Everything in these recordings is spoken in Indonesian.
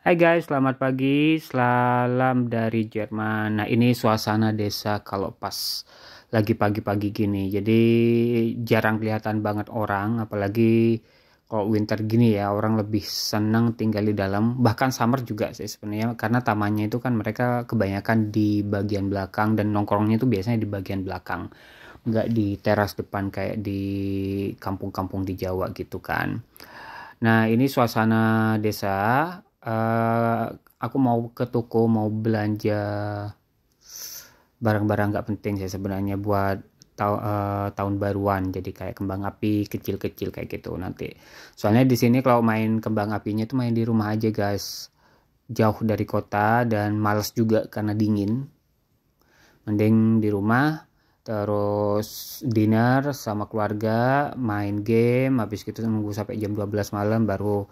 Hai guys, selamat pagi, salam dari Jerman. Nah, ini suasana desa kalau pas lagi pagi-pagi gini. Jadi jarang kelihatan banget orang, apalagi kalau winter gini ya, orang lebih senang tinggal di dalam. Bahkan summer juga sih sebenarnya, karena tamannya itu kan mereka kebanyakan di bagian belakang dan nongkrongnya itu biasanya di bagian belakang. Nggak di teras depan kayak di kampung-kampung di Jawa gitu kan. Nah, ini suasana desa. eh aku mau ke toko mau belanja barang-barang nggak penting sih sebenarnya buat tahun baruan. Jadi kayak kembang api kecil-kecil kayak gitu nanti. Soalnya di sini kalau main kembang apinya tuh main di rumah aja guys. Jauh dari kota dan males juga karena dingin. Mending di rumah terus dinner sama keluarga, main game, habis gitu nunggu sampai jam 12 malam baru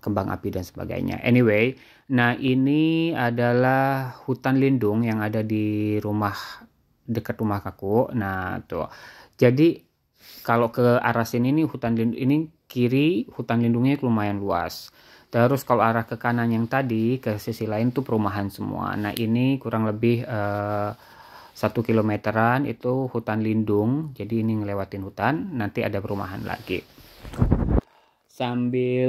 kembang api dan sebagainya. Anyway, nah ini adalah hutan lindung yang ada di rumah dekat rumah aku. Nah, tuh. Jadi kalau ke arah sini nih hutan lindung ini kiri hutan lindungnya lumayan luas. Terus kalau arah ke kanan yang tadi ke sisi lain tuh perumahan semua. Nah ini kurang lebih 1 kilometeran itu hutan lindung. Jadi ini ngelewatin hutan, nanti ada perumahan lagi. Sambil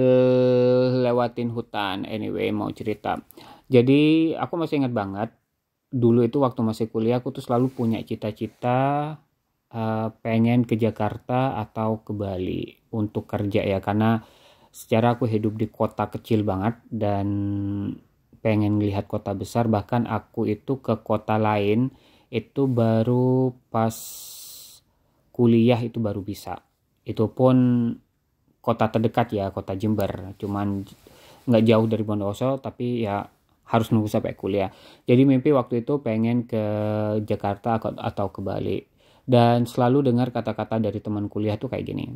lewatin hutan, anyway mau cerita. Jadi aku masih ingat banget dulu itu waktu masih kuliah aku tuh selalu punya cita-cita pengen ke Jakarta atau ke Bali untuk kerja ya, karena secara aku hidup di kota kecil banget dan pengen lihat kota besar. Bahkan aku itu ke kota lain itu baru pas kuliah itu baru bisa. Itu pun kota terdekat ya, kota Jember. Cuman nggak jauh dari Bondowoso tapi ya harus nunggu sampai kuliah. Jadi mimpi waktu itu pengen ke Jakarta atau ke Bali. Dan selalu dengar kata-kata dari teman kuliah tuh kayak gini.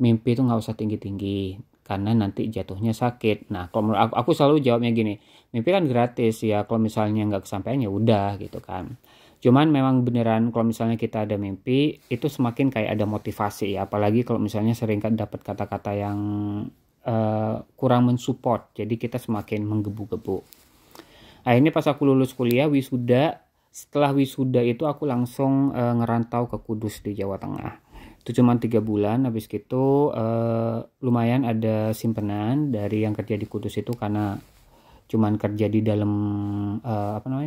Mimpi itu nggak usah tinggi-tinggi karena nanti jatuhnya sakit. Nah, kalau menurut aku selalu jawabnya gini. Mimpi kan gratis ya, kalau misalnya nggak kesampaian ya udah gitu kan. Cuman memang beneran kalau misalnya kita ada mimpi itu semakin kayak ada motivasi ya, apalagi kalau misalnya sering dapat kata-kata yang kurang mensupport, jadi kita semakin menggebu-gebu. Nah ini pas aku lulus kuliah wisuda, setelah wisuda itu aku langsung ngerantau ke Kudus di Jawa Tengah. Itu cuma 3 bulan, habis gitu lumayan ada simpenan dari yang kerja di Kudus itu karena cuman kerja di dalam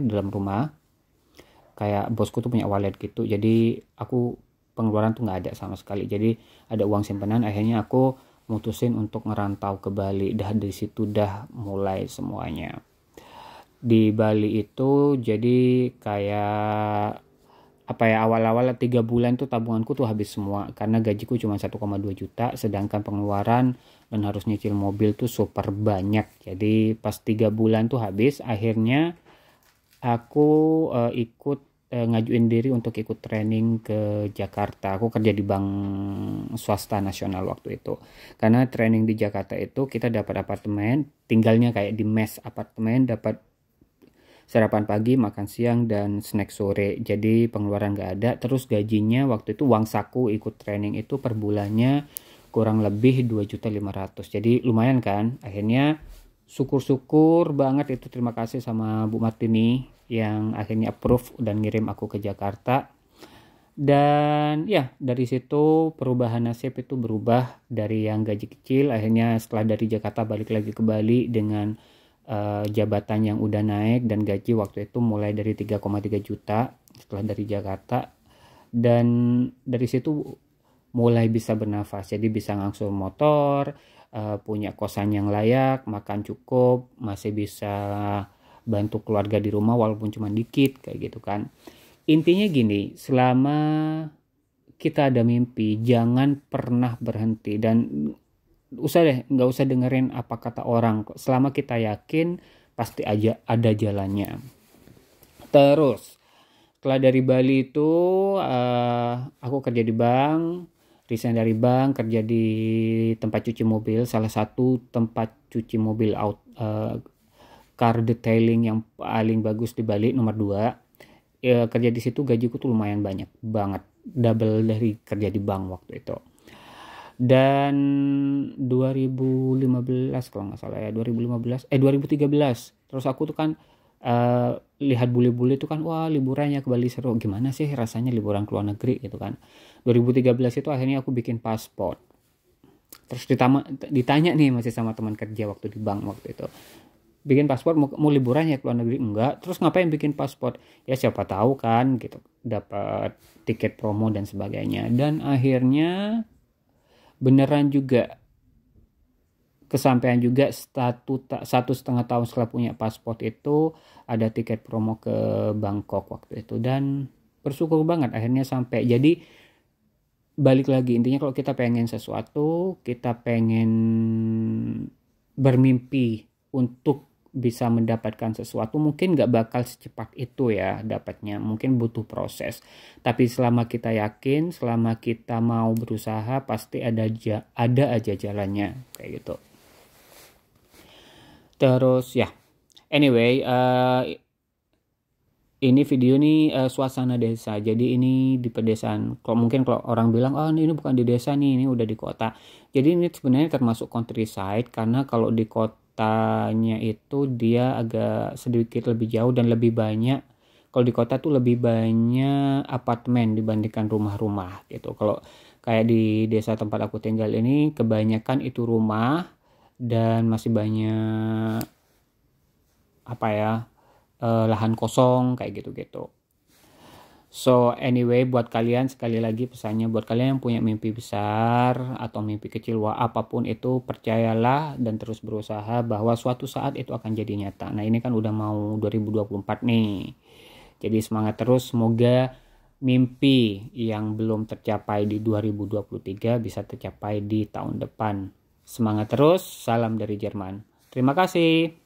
dalam rumah. Kayak bosku tuh punya wallet gitu, jadi aku pengeluaran tuh nggak ada sama sekali, jadi ada uang simpanan. Akhirnya aku mutusin untuk ngerantau ke Bali. Dah dari situ dah mulai semuanya di Bali itu. Jadi kayak apa ya, awal-awal 3 bulan tuh tabunganku tuh habis semua karena gajiku cuma 1,2 juta, sedangkan pengeluaran dan harus nyicil mobil tuh super banyak. Jadi pas 3 bulan tuh habis. Akhirnya aku ikut ngajuin diri untuk ikut training ke Jakarta. Aku kerja di bank swasta nasional waktu itu. Karena training di Jakarta itu kita dapat apartemen, tinggalnya kayak di mes apartemen, dapat sarapan pagi, makan siang, dan snack sore. Jadi pengeluaran nggak ada. Terus gajinya waktu itu uang saku ikut training itu per bulannya kurang lebih 2.500.000. Jadi lumayan kan. Akhirnya syukur-syukur banget itu, terima kasih sama Bu Martini yang akhirnya approve dan ngirim aku ke Jakarta. Dan ya dari situ perubahan nasib itu berubah dari yang gaji kecil. Akhirnya setelah dari Jakarta balik lagi ke Bali dengan jabatan yang udah naik dan gaji waktu itu mulai dari 3,3 juta setelah dari Jakarta. Dan dari situ mulai bisa bernafas, jadi bisa ngangsur motor, punya kosan yang layak, makan cukup, masih bisa bantu keluarga di rumah walaupun cuma dikit kayak gitu kan. Intinya gini, selama kita ada mimpi jangan pernah berhenti, dan nggak usah dengerin apa kata orang. Selama kita yakin pasti aja ada jalannya. Terus setelah dari Bali itu aku kerja di bank, resign dari bank, kerja di tempat cuci mobil, salah satu tempat cuci mobil car detailing yang paling bagus di Bali, nomor 2. Kerja di situ gajiku tuh lumayan banyak banget, double dari kerja di bank waktu itu. Dan 2015 kalau nggak salah ya, 2013. Terus aku tuh kan lihat bule-bule tuh kan, wah liburannya ke Bali seru, gimana sih rasanya liburan ke luar negeri gitu kan. 2013 itu akhirnya aku bikin paspor. Terus ditanya nih masih sama teman kerja waktu di bank waktu itu, bikin paspor mau liburan ya ke luar negeri, enggak, terus ngapain bikin paspor, ya siapa tahu kan gitu dapat tiket promo dan sebagainya. Dan akhirnya beneran juga kesampaian juga, 1,5 tahun setelah punya paspor itu ada tiket promo ke Bangkok waktu itu, dan bersyukur banget akhirnya sampai. Jadi balik lagi, intinya kalau kita pengen sesuatu, kita pengen bermimpi untuk bisa mendapatkan sesuatu, mungkin gak bakal secepat itu ya dapatnya, mungkin butuh proses. Tapi selama kita yakin, selama kita mau berusaha, pasti ada aja jalannya kayak gitu. Terus ya, anyway, ini video nih suasana desa. Jadi ini di pedesaan. Kalau mungkin kalau orang bilang, oh ini bukan di desa nih, ini udah di kota. Jadi ini sebenarnya termasuk countryside, karena kalau di kotanya itu dia agak sedikit lebih jauh dan lebih banyak. Kalau di kota tuh lebih banyak apartemen dibandingkan rumah-rumah gitu. Kalau kayak di desa tempat aku tinggal ini, kebanyakan itu rumah dan masih banyak apa ya, lahan kosong kayak gitu-gitu. So anyway, buat kalian, sekali lagi pesannya, buat kalian yang punya mimpi besar atau mimpi kecil, apapun itu, percayalah dan terus berusaha bahwa suatu saat itu akan jadi nyata. Nah ini kan udah mau 2024 nih, jadi semangat terus. Semoga mimpi yang belum tercapai di 2023 bisa tercapai di tahun depan. Semangat terus, salam dari Jerman. Terima kasih.